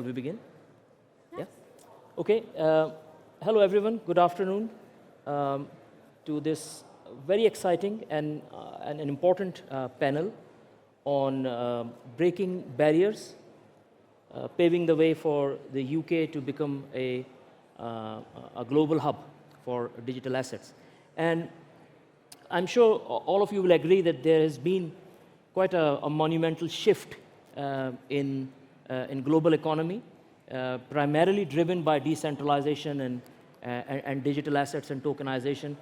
we begin? Yes. Yeah? Okay. Hello, everyone. Good afternoon to this very exciting and an important panel on breaking barriers, paving the way for the UK to become a global hub for digital assets. And I'm sure all of you will agree that there has been quite a monumental shift in global economy, primarily driven by decentralization and digital assets and tokenization.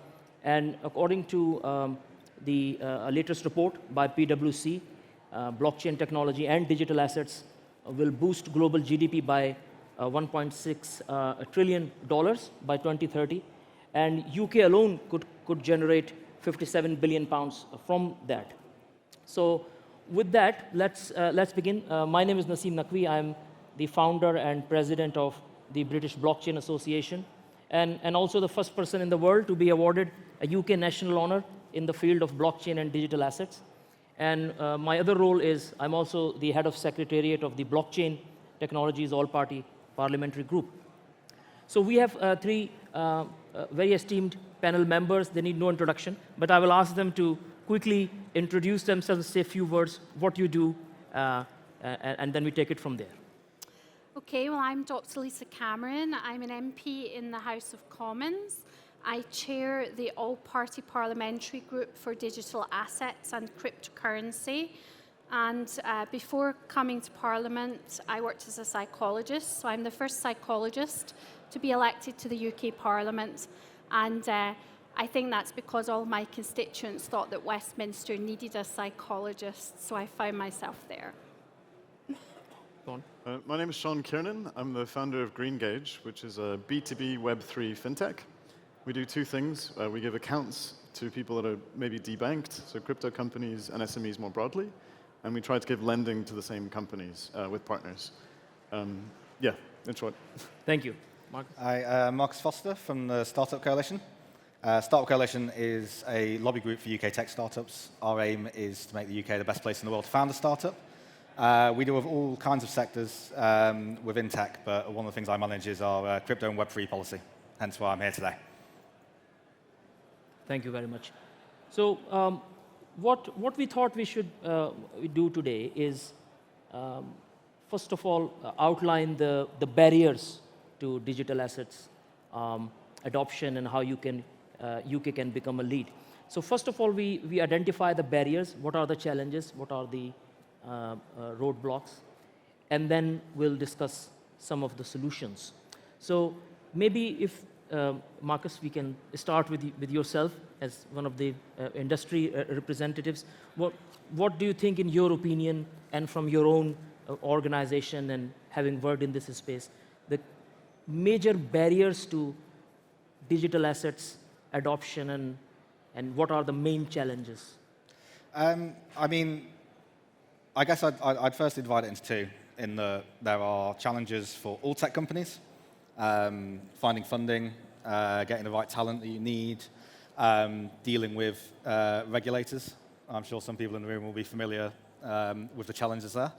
And according to the latest report by PwC, blockchain technology and digital assets will boost global GDP by $1.6 trillion by 2030, and UK alone could generate 57 billion pounds from that. So with that, let's begin. My name is Naseem Naqvi. I'm the founder and president of the British Blockchain Association, and also the first person in the world to be awarded a UK national honor in the field of blockchain and digital assets. And my other role is I'm also the head of secretariat of the Blockchain Technologies All-Party Parliamentary Group. So we have three very esteemed panel members. They need no introduction, but I will ask them to quickly introduce themselves, say a few words, what you do, and then we take it from there. Okay, well, I'm Dr. Lisa Cameron. I'm an MP in the House of Commons. I chair the All-Party Parliamentary Group for Digital Assets and Cryptocurrency. And before coming to Parliament, I worked as a psychologist. So I'm the first psychologist to be elected to the UK Parliament. And I think that's because all my constituents thought that Westminster needed a psychologist. So I found myself there. My name is Sean Kiernan. I'm the founder of Greengage, which is a B2B Web3 fintech. We do two things. We give accounts to people that are maybe debanked, so crypto companies and SMEs more broadly. And we try to give lending to the same companies with partners. Yeah, in short. Thank you. Marcus? I'm Marcus Foster from the Startup Coalition. Startup Coalition is a lobby group for UK tech startups. Our aim is to make the UK the best place in the world to found a startup. We deal with all kinds of sectors within tech, but one of the things I manage is our crypto and Web3 policy, hence why I'm here today. Thank you very much. So what we thought we should do today is, first of all, outline the barriers to digital assets adoption and how UK can become a lead. So first of all, we identify the barriers, what are the challenges, what are the roadblocks, and then we'll discuss some of the solutions. So maybe if, Marcus, we can start with yourself as one of the industry representatives. What do you think, in your opinion, and from your own organization and having worked in this space, the major barriers to digital assets adoption and what are the main challenges? I mean, I guess I'd first divide it into two. There are challenges for all tech companies, finding funding, getting the right talent that you need, dealing with regulators. I'm sure some people in the room will be familiar with the challenges there.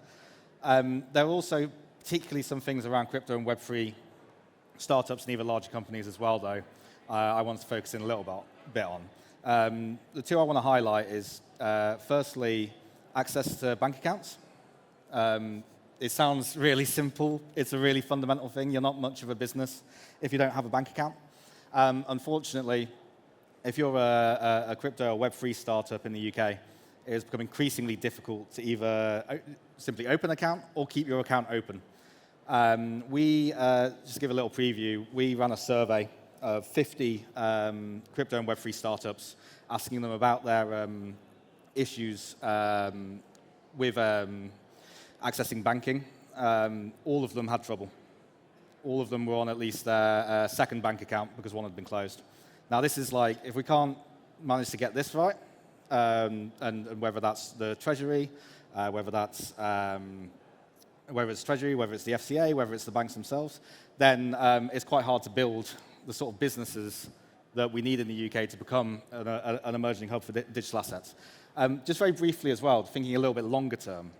There are also particularly some things around crypto and Web3 startups and even larger companies as well, though, I want to focus in a little bit on. The two I want to highlight is, firstly, access to bank accounts. It sounds really simple. It's a really fundamental thing. You're not much of a business if you don't have a bank account. Unfortunately, if you're a crypto or Web3 startup in the UK, it has become increasingly difficult to either simply open an account or keep your account open. Just to give a little preview, we ran a survey of 50 crypto and Web3 startups, asking them about their issues with accessing banking. All of them had trouble. All of them were on at least their second bank account because one had been closed. Now, this is like, if we can't manage to get this right, and whether that's the Treasury, whether it's Treasury, whether it's the FCA, whether it's the banks themselves, then it's quite hard to build the sort of businesses that we need in the UK to become an emerging hub for digital assets. Just very briefly as well, thinking a little bit longer term,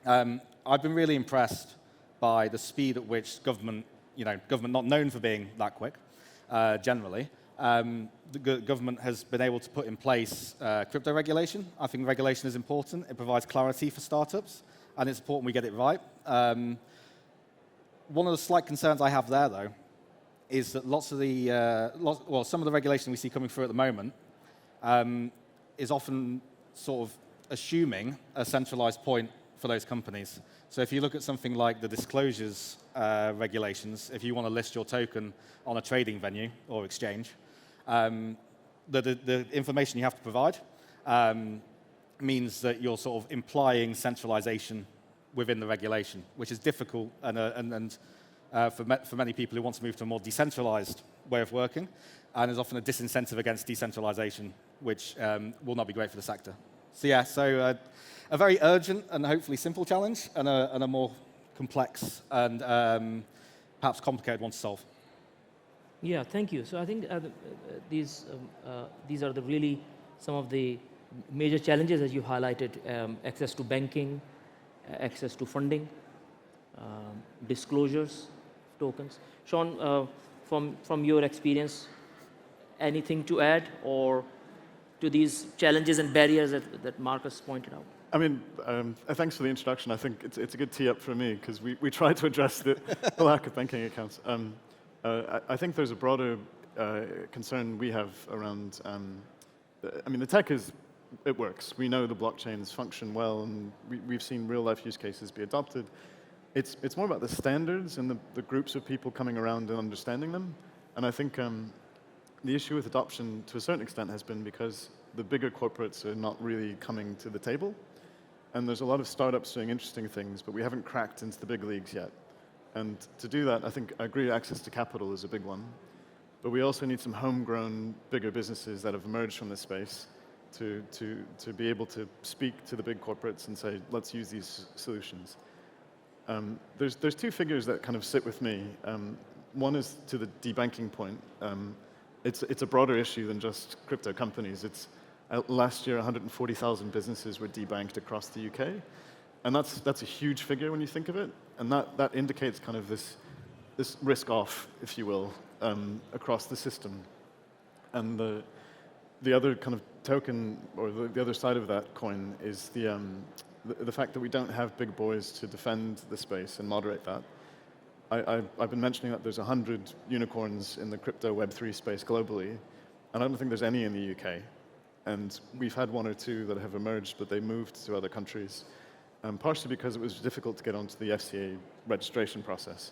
I've been really impressed by the speed at which government, government not known for being that quick, generally, the government has been able to put in place crypto regulation. I think regulation is important. It provides clarity for startups, and it's important we get it right. One of the slight concerns I have there, though, is that some of the regulation we see coming through at the moment is often sort of assuming a centralized point for those companies. So if you look at something like the disclosures regulations, if you want to list your token on a trading venue or exchange, the information you have to provide means that you're sort of implying centralization within the regulation, which is difficult for many people who want to move to a more decentralized way of working, and is often a disincentive against decentralization, which will not be great for the sector. So yeah, a very urgent and hopefully simple challenge, and a more complex and perhaps complicated one to solve. Yeah, thank you. So I think these are really some of the major challenges as you highlighted: access to banking, access to funding, disclosures, tokens. Sean, from your experience, anything to add or to these challenges and barriers that Marcus pointed out? I mean, thanks for the introduction. I think it's a good tee up for me, because we tried to address the lack of banking accounts. I think there's a broader concern we have around, I mean, the tech it works. We know the blockchains function well, and we've seen real-life use cases be adopted. It's more about the standards and the groups of people coming around and understanding them. And I think the issue with adoption, to a certain extent, has been because the bigger corporates are not really coming to the table. And there's a lot of startups doing interesting things, but we haven't cracked into the big leagues yet. And to do that, I agree access to capital is a big one. But we also need some homegrown, bigger businesses that have emerged from this space to be able to speak to the big corporates and say, let's use these solutions. There's two figures that kind of sit with me. One is to the debanking point. It's a broader issue than just crypto companies. Last year, 140,000 businesses were debanked across the UK. And that's a huge figure when you think of it. And that indicates kind of this risk off, if you will, across the system. And the other kind of token, or the other side of that coin, is the fact that we don't have big boys to defend the space and moderate that. I've been mentioning that there's 100 unicorns in the crypto Web3 space globally, and I don't think there's any in the UK. And we've had one or two that have emerged, but they moved to other countries, partially because it was difficult to get onto the FCA registration process.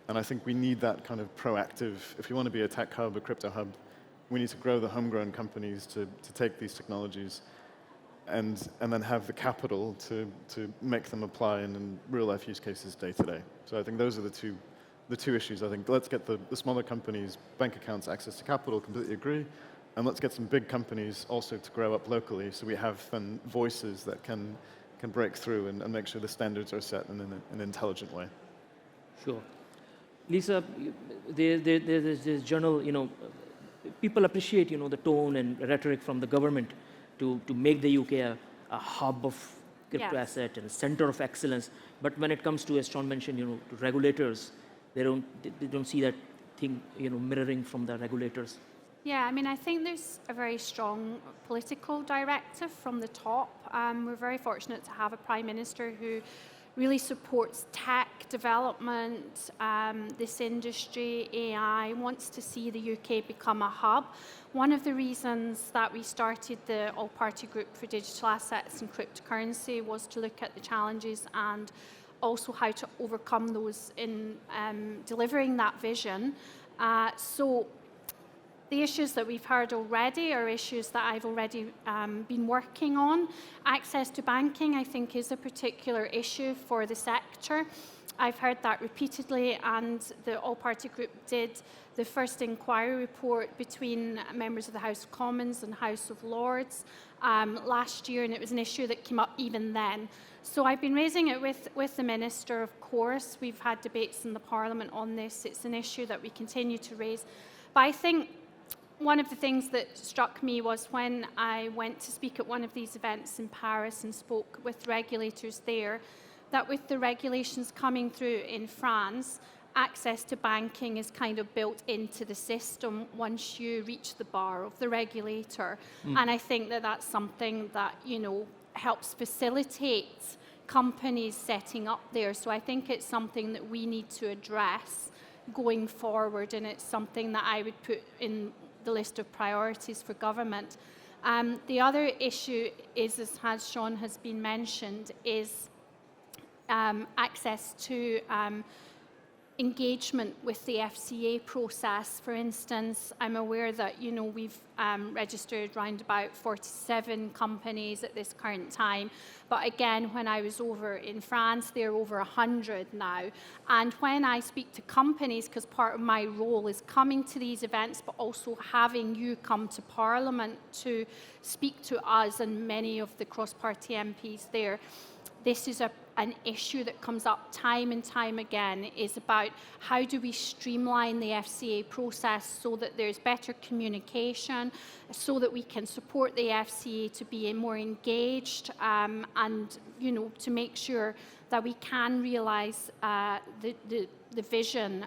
And I think we need that kind of proactive, if you want to be a tech hub, a crypto hub, we need to grow the homegrown companies to take these technologies and then have the capital to make them apply in real-life use cases day to day. So I think those are the two issues. I think let's get the smaller companies, bank accounts, access to capital, completely agree, and let's get some big companies also to grow up locally, so we have then voices that can break through and make sure the standards are set in an intelligent way. Sure. Lisa, there's this general, people appreciate, the tone and rhetoric from the government to make the UK a hub of crypto asset and a center of excellence. But when it comes to, as Sean mentioned, to regulators, they don't see that thing, mirroring from the regulators. Yeah, I mean, I think there's a very strong political directive from the top. We're very fortunate to have a Prime Minister who really supports tech development, this industry, AI, wants to see the UK become a hub. One of the reasons that we started the all-party group for digital assets and cryptocurrency was to look at the challenges and also how to overcome those in delivering that vision. So the issues that we've heard already are issues that I've already been working on. Access to banking, I think, is a particular issue for the sector. I've heard that repeatedly, and the all-party group did the first inquiry report between members of the House of Commons and House of Lords last year, and it was an issue that came up even then. So I've been raising it with the Minister, of course. We've had debates in the Parliament on this. It's an issue that we continue to raise. But I think one of the things that struck me was when I went to speak at one of these events in Paris and spoke with regulators there, that with the regulations coming through in France, access to banking is kind of built into the system once you reach the bar of the regulator. And I think that that's something that, you know, helps facilitate companies setting up there. So I think it's something that we need to address going forward, and it's something that I would put in the list of priorities for government. The other issue is, as Sean has been mentioned, is access to engagement with the FCA process. For instance, I'm aware that, you know, we've registered around about 47 companies at this current time. But again, when I was over in France, there are over 100 now. And when I speak to companies, because part of my role is coming to these events, but also having you come to Parliament to speak to us and many of the cross-party MPs there, this is an issue that comes up time and time again, is about how do we streamline the FCA process so that there's better communication, so that we can support the FCA to be more engaged, and, you know, to make sure that we can realise the vision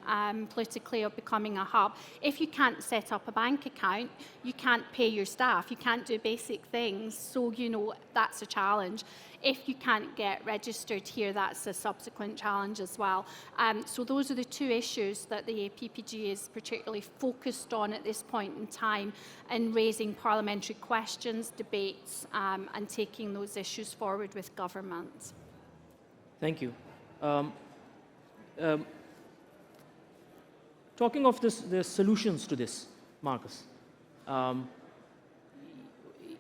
politically of becoming a hub. If you can't set up a bank account, you can't pay your staff, you can't do basic things, so, you know, that's a challenge. If you can't get registered here, that's a subsequent challenge as well. So those are the two issues that the APPG is particularly focused on at this point in time, in raising parliamentary questions, debates, and taking those issues forward with government. Thank you. Talking of the solutions to this, Marcus,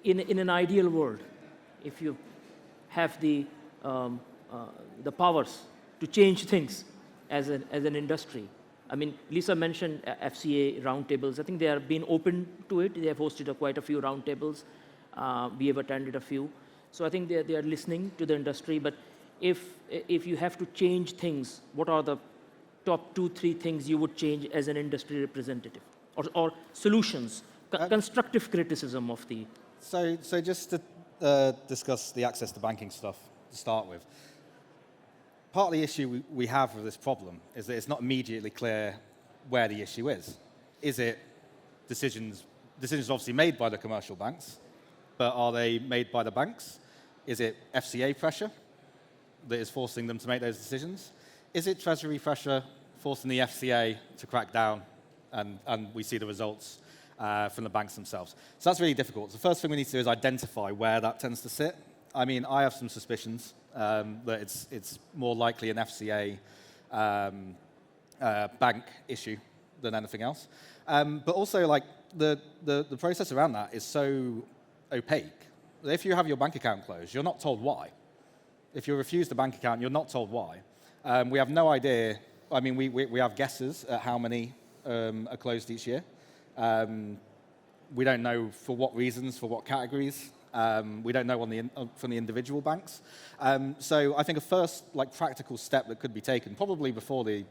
in an ideal world, if you have the powers to change things as an industry. I mean, Lisa mentioned FCA roundtables. I think they have been open to it. They have hosted quite a few roundtables. We have attended a few. So I think they are listening to the industry. But if you have to change things, what are the top 2-3 things you would change as an industry representative, or solutions, constructive criticism of the? So just to discuss the access to banking stuff to start with. Part of the issue we have with this problem is that it's not immediately clear where the issue is. Is it decisions obviously made by the commercial banks, but are they made by the banks? Is it FCA pressure that is forcing them to make those decisions? Is it Treasury pressure forcing the FCA to crack down, and we see the results from the banks themselves? So that's really difficult. The first thing we need to do is identify where that tends to sit. I mean, I have some suspicions that it's more likely an FCA bank issue than anything else. But also, like, the process around that is so opaque. If you have your bank account closed, you're not told why. If you're refused a bank account, you're not told why. We have no idea. I mean, we have guesses at how many are closed each year. We don't know for what reasons, for what categories. We don't know from the individual banks. So I think a first, like, practical step that could be taken, probably before the,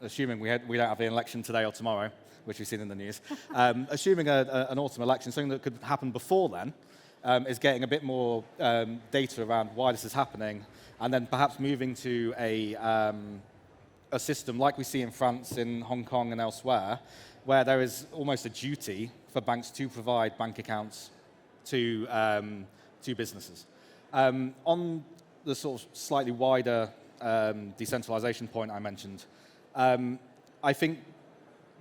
assuming we don't have the election today or tomorrow, which we've seen in the news, assuming an autumn election, something that could happen before then, is getting a bit more data around why this is happening, and then perhaps moving to a system like we see in France, in Hong Kong and elsewhere, where there is almost a duty for banks to provide bank accounts to businesses. On the sort of slightly wider decentralization point I mentioned, I think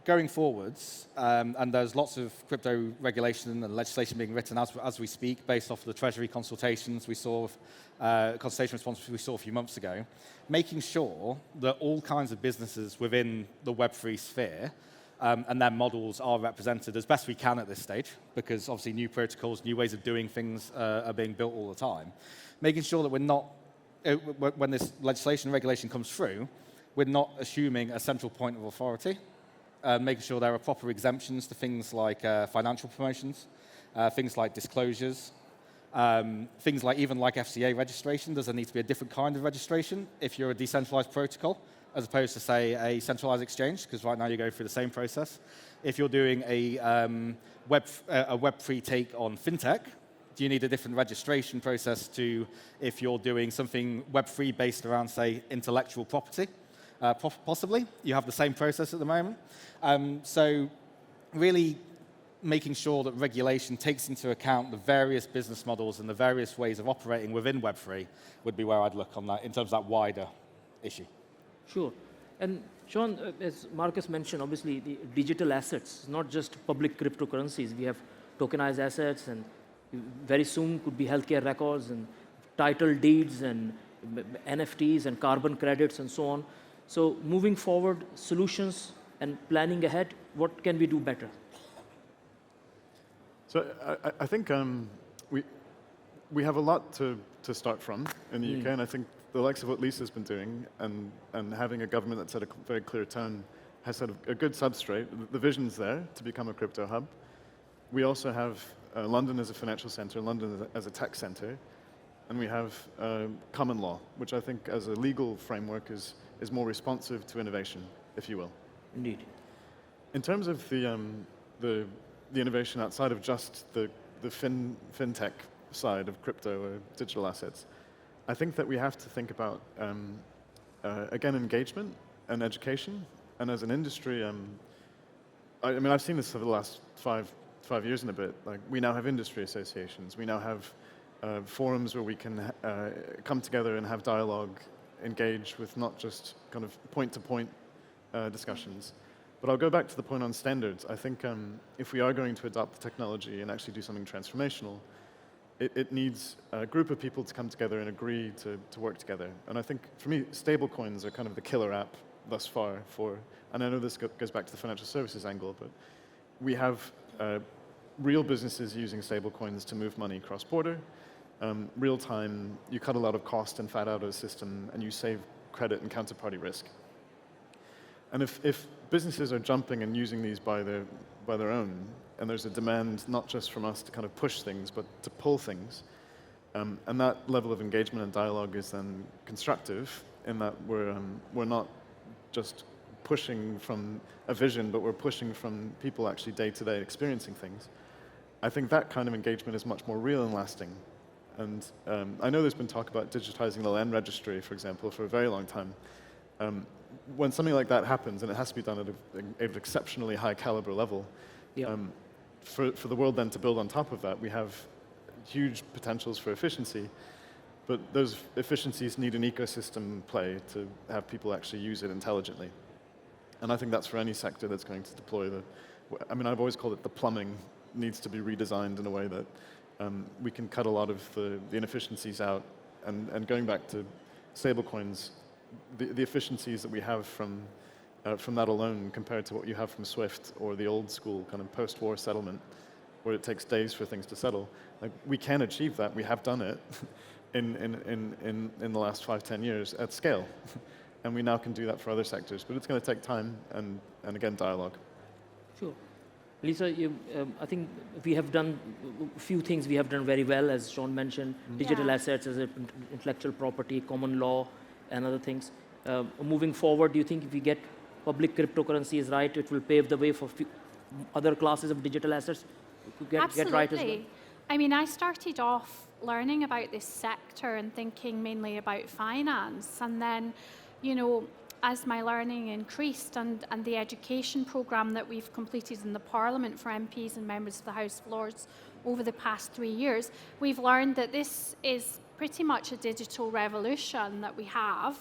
going forwards, and there's lots of crypto regulation and legislation being written as we speak, based off the Treasury consultations we saw, consultation response we saw a few months ago, making sure that all kinds of businesses within the Web3 sphere and their models are represented as best we can at this stage, because obviously new protocols, new ways of doing things are being built all the time. Making sure that we're not, when this legislation and regulation comes through, we're not assuming a central point of authority, making sure there are proper exemptions to things like financial promotions, things like disclosures, things like even like FCA registration. Does there need to be a different kind of registration if you're a decentralized protocol, as opposed to, say, a centralized exchange, because right now you go through the same process. If you're doing a Web3 take on fintech, Do you need a different registration process to if you're doing something Web3 based around, say, intellectual property? Possibly. You have the same process at the moment. So really making sure that regulation takes into account the various business models and the various ways of operating within Web3 would be where I'd look on that in terms of that wider issue. Sure. And Sean, as Marcus mentioned, obviously the digital assets, not just public cryptocurrencies. We have tokenized assets, and very soon could be healthcare records and title deeds and NFTs and carbon credits and so on. So moving forward, solutions and planning ahead, what can we do better? So I think we have a lot to start from in the UK, and I think the likes of what Lisa's been doing and having a government that set a very clear tone has set a good substrate. The vision's there to become a crypto hub. We also have London as a financial center, London as a tech center, and we have common law, which I think as a legal framework is more responsive to innovation, if you will. Indeed. In terms of the innovation outside of just the fintech side of crypto or digital assets, I think that we have to think about, again, engagement and education. And as an industry, I mean, I've seen this over the last five years and a bit. Like, we now have industry associations. We now have forums where we can come together and have dialogue, engage with not just kind of point-to-point discussions. But I'll go back to the point on standards. I think if we are going to adopt the technology and actually do something transformational, it needs a group of people to come together and agree to work together. And I think, for me, stablecoins are kind of the killer app thus far for, and I know this goes back to the financial services angle, but we have real businesses using stablecoins to move money cross-border. Real time, you cut a lot of cost and fat out of the system, and you save credit and counterparty risk. And if businesses are jumping and using these by their own, and there's a demand not just from us to kind of push things, but to pull things, and that level of engagement and dialogue is then constructive in that we're not just pushing from a vision, but we're pushing from people actually day-to-day experiencing things. I think that kind of engagement is much more real and lasting. And I know there's been talk about digitizing the land registry, for example, for a very long time. When something like that happens, and it has to be done at an exceptionally high caliber level, Yeah. For the world then to build on top of that, we have huge potentials for efficiency, but those efficiencies need an ecosystem play to have people actually use it intelligently. And I think that's for any sector that's going to deploy I mean, I've always called it the plumbing needs to be redesigned in a way that we can cut a lot of the inefficiencies out. And going back to stablecoins, the efficiencies that we have from that alone compared to what you have from SWIFT or the old school kind of post-war settlement, where it takes days for things to settle, like, we can achieve that. We have done it in the last 5-10 years at scale. And we now can do that for other sectors. But it's going to take time and again, dialogue. Sure. Lisa, I think we have done a few things we have done very well, as Sean mentioned, digital assets as intellectual property, common law, and other things. Moving forward, do you think if we get public cryptocurrencies right, it will pave the way for other classes of digital assets to get right as well? I mean, I started off learning about this sector and thinking mainly about finance. And then, you know, as my learning increased and the education programme that we've completed in the Parliament for MPs and members of the House of Lords over the past 3 years, we've learned that this is pretty much a digital revolution that we have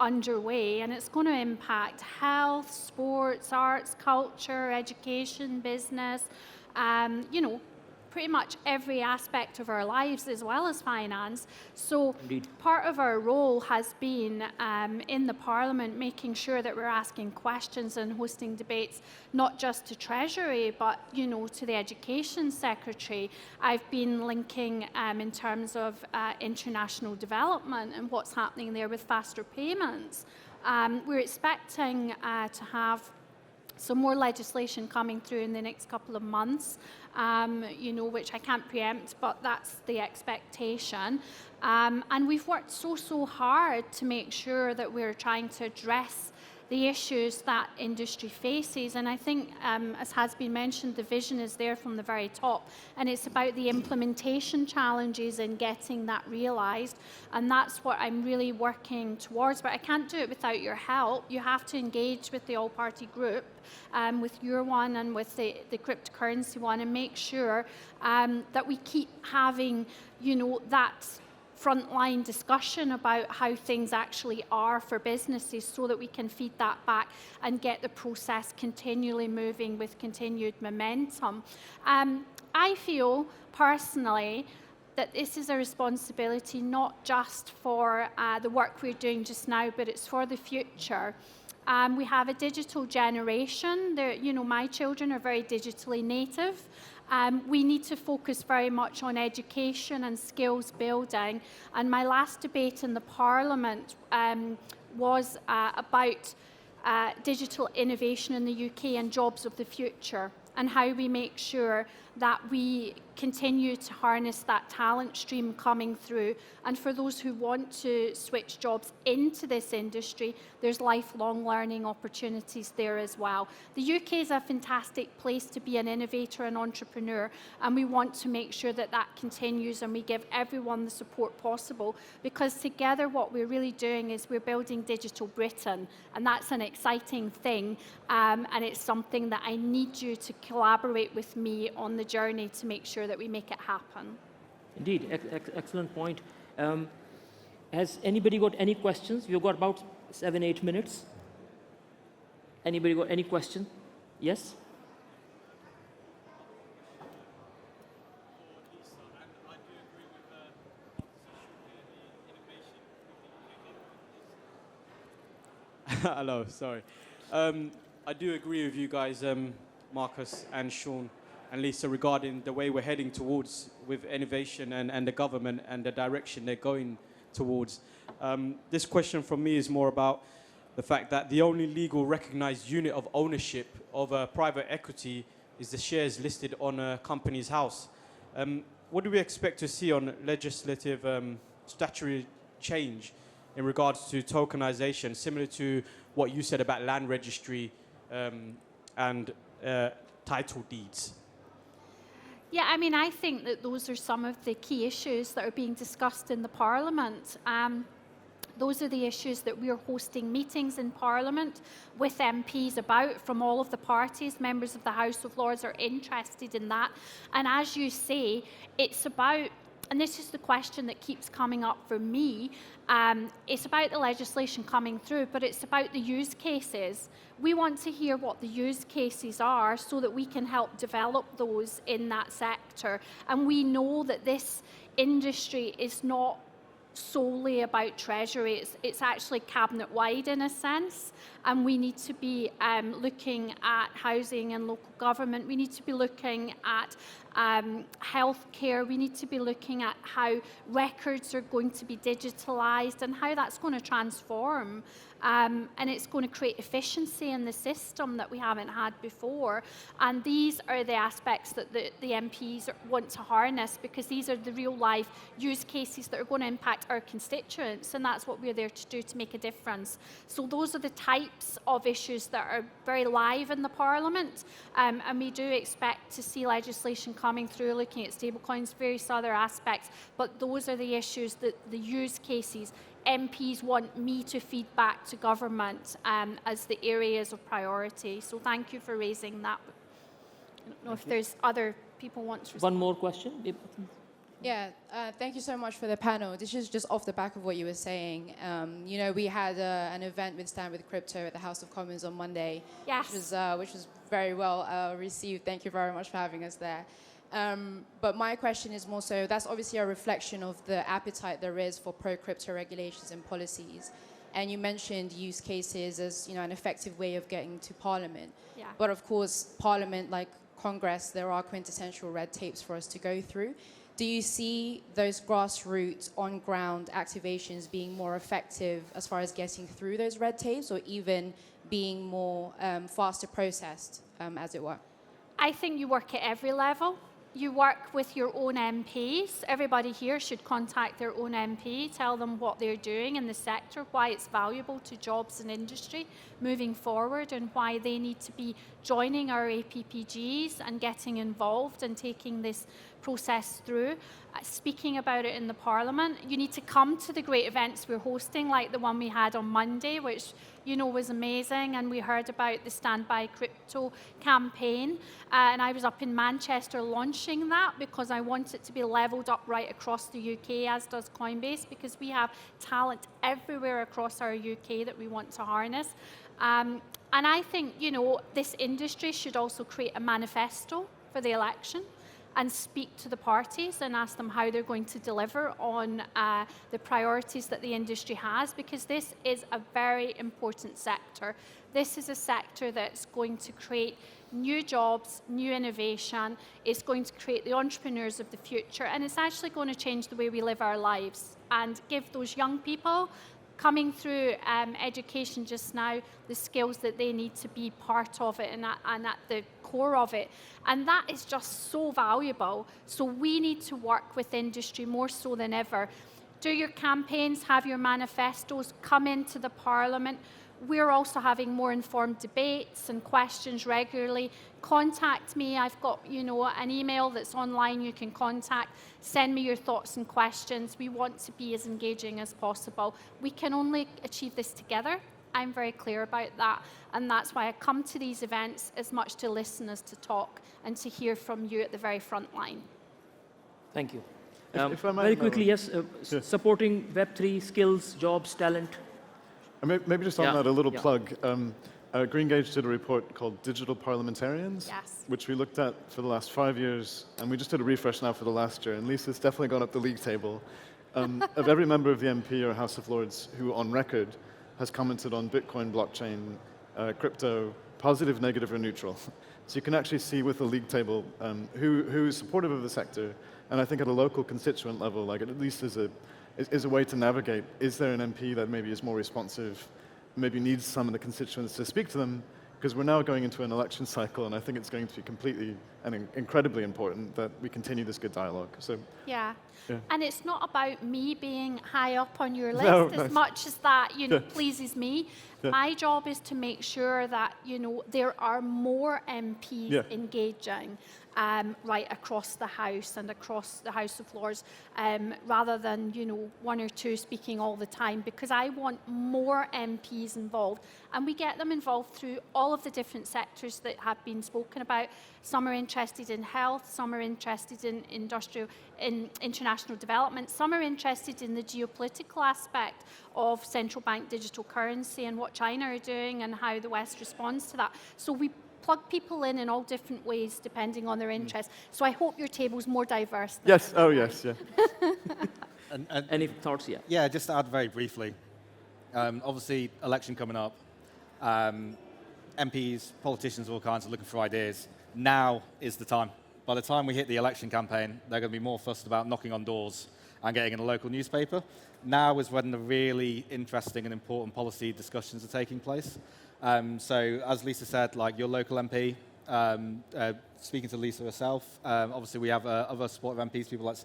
underway, and it's going to impact health, sports, arts, culture, education, business, you know, pretty much every aspect of our lives as well as finance. So Indeed. Part of our role has been in the Parliament making sure that we're asking questions and hosting debates not just to Treasury but, you know, to the Education Secretary. I've been linking in terms of international development and what's happening there with faster payments. We're expecting to have some more legislation coming through in the next couple of months, you know, which I can't preempt, but that's the expectation. And we've worked so hard to make sure that we're trying to address the issues that industry faces. And I think, as has been mentioned, the vision is there from the very top, and it's about the implementation challenges and getting that realised. And that's what I'm really working towards. But I can't do it without your help. You have to engage with the all-party group, with your one and with the cryptocurrency one, and make sure that we keep having, that frontline discussion about how things actually are for businesses, so that we can feed that back and get the process continually moving with continued momentum. I feel personally that this is a responsibility not just for the work we're doing just now, but it's for the future. We have a digital generation. My children are very digitally native. We need to focus very much on education and skills building. And my last debate in the Parliament was about digital innovation in the UK and jobs of the future, and how we make sure that we continue to harness that talent stream coming through. And for those who want to switch jobs into this industry, there's lifelong learning opportunities there as well. The UK is a fantastic place to be an innovator and entrepreneur, and we want to make sure that that continues and we give everyone the support possible, because together what we're really doing is we're building digital Britain, and that's an exciting thing, and it's something that I need you to collaborate with me on the journey to make sure that we make it happen. Indeed, excellent point. Has anybody got any questions? We've got about 7-8 minutes. Anybody got any question? Yes? Hello, sorry. I do agree with you guys, Marcus and Sean and Lisa, regarding the way we're heading towards with innovation and the government and the direction they're going towards. This question from me is more about the fact that the only legal recognized unit of ownership of private equity is the shares listed on a company's house. What do we expect to see on legislative statutory change in regards to tokenization, similar to what you said about land registry and title deeds? Yeah, I mean, I think that those are some of the key issues that are being discussed in the Parliament. Those are the issues that we are hosting meetings in Parliament with MPs about from all of the parties. Members of the House of Lords are interested in that. And as you say, it's about, and this is the question that keeps coming up for me, it's about the legislation coming through, but it's about the use cases. We want to hear what the use cases are so that we can help develop those in that sector. And we know that this industry is not solely about Treasury. It's actually cabinet-wide in a sense, and we need to be looking at housing and local government. We need to be looking at healthcare. We need to be looking at how records are going to be digitalised and how that's going to transform. And it's going to create efficiency in the system that we haven't had before. And these are the aspects that the MPs want to harness, because these are the real life use cases that are going to impact our constituents, and that's what we're there to do, to make a difference. So those are the types of issues that are very live in the Parliament, and we do expect to see legislation coming through looking at stablecoins, various other aspects, but those are the issues, that the use cases MPs want me to feed back to government as the areas of priority. So thank you for raising that. I don't know if there's other people want to respond. One more question. Yeah, thank you so much for the panel. This is just off the back of what you were saying. We had an event with Stand With Crypto at the House of Commons on Monday, Yes. which was very well received. Thank you very much for having us there. But my question is more so, that's obviously a reflection of the appetite there is for pro-crypto regulations and policies. And you mentioned use cases as an effective way of getting to Parliament. Yeah. But of course, Parliament, like Congress, there are quintessential red tapes for us to go through. Do you see those grassroots, on-ground activations being more effective as far as getting through those red tapes, or even being more faster processed, as it were? I think you work at every level. you work with your own MPs. Everybody here should contact their own MP, tell them what they're doing in the sector, why it's valuable to jobs and industry moving forward, and why they need to be joining our APPGs and getting involved and taking this process through. Speaking about it in the Parliament, you need to come to the great events we're hosting, like the one we had on Monday, which was amazing, and we heard about the Stand By Crypto campaign, and I was up in Manchester launching that because I want it to be levelled up right across the UK, as does Coinbase, because we have talent everywhere across our UK that we want to harness. And I think, this industry should also create a manifesto for the election and speak to the parties and ask them how they're going to deliver on the priorities that the industry has, because this is a very important sector. This is a sector that's going to create new jobs, new innovation. It's going to create the entrepreneurs of the future, and it's actually going to change the way we live our lives and give those young people coming through education just now the skills that they need to be part of it and at the core of it. And that is just so valuable. So we need to work with industry more so than ever. Do your campaigns, have your manifestos, come into the Parliament. We're also having more informed debates and questions regularly. Contact me. I've got, an email that's online you can contact. Send me your thoughts and questions. We want to be as engaging as possible. We can only achieve this together. I'm very clear about that. And that's why I come to these events as much to listen as to talk and to hear from you at the very front line. Thank you. If I might, Very quickly, yes, supporting Web3 skills, jobs, talent. Maybe just on that, a little Yeah. plug. Greengage did a report called Digital Parliamentarians, Yes. which we looked at for the last 5 years, and we just did a refresh now for the last year, and Lisa's definitely gone up the league table. Of every member of the MP or House of Lords who, on record, has commented on Bitcoin, blockchain, crypto, positive, negative, or neutral. So you can actually see with the league table who is supportive of the sector, and I think at a local constituent level, like at least is a way to navigate. Is there an MP that maybe is more responsive, maybe needs some of the constituents to speak to them? Because we're now going into an election cycle, and I think it's going to be completely and incredibly important that we continue this good dialogue. So, Yeah. Yeah. And it's not about me being high up on your list No, as no. much as that, pleases me. Yeah. My job is to make sure that, there are more MPs Yeah. engaging right across the House and across the House of Lords, rather than, one or two speaking all the time, because I want more MPs involved. And we get them involved through all of the different sectors that have been spoken about. Some are interested in health, some are interested in international development, some are interested in the geopolitical aspect of central bank digital currency and what China are doing and how the West responds to that. So we plug people in all different ways depending on their interests. So I hope your table's more diverse. Than yes, oh yes, yeah. Any thoughts? Yeah. Yeah, just to add very briefly. Obviously, election coming up. MPs, politicians, all kinds are looking for ideas. Now is the time. By the time we hit the election campaign, they're going to be more fussed about knocking on doors and getting in a local newspaper. Now is when the really interesting and important policy discussions are taking place. So as Lisa said, like your local MP, speaking to Lisa herself, obviously we have other supportive MPs, people like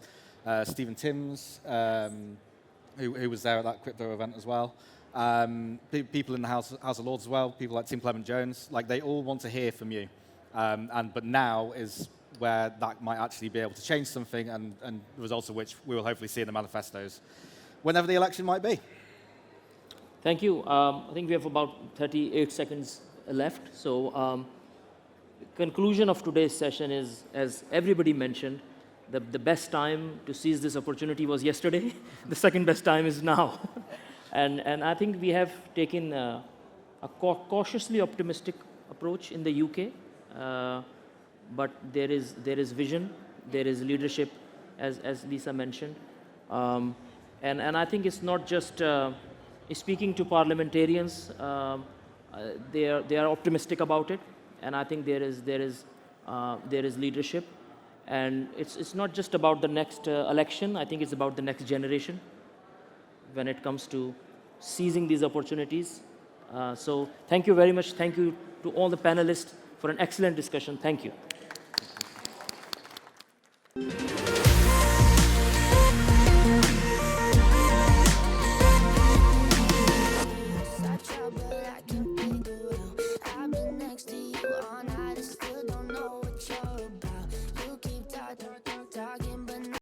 Stephen Timms, who was there at that crypto event as well. People in the House of Lords as well, people like Tim Clement-Jones, like they all want to hear from you. But now is where that might actually be able to change something, and the results of which we will hopefully see in the manifestos, whenever the election might be. Thank you. I think we have about 38 seconds left. So conclusion of today's session is, as everybody mentioned, the best time to seize this opportunity was yesterday. The second best time is now. And I think we have taken a cautiously optimistic approach in the UK. But there is vision, there is leadership, as Lisa mentioned. And I think it's not just speaking to parliamentarians, they are optimistic about it, and I think there is leadership, and it's not just about the next election. I think it's about the next generation when it comes to seizing these opportunities. So thank you very much. Thank you to all the panelists for an excellent discussion. Thank you. dog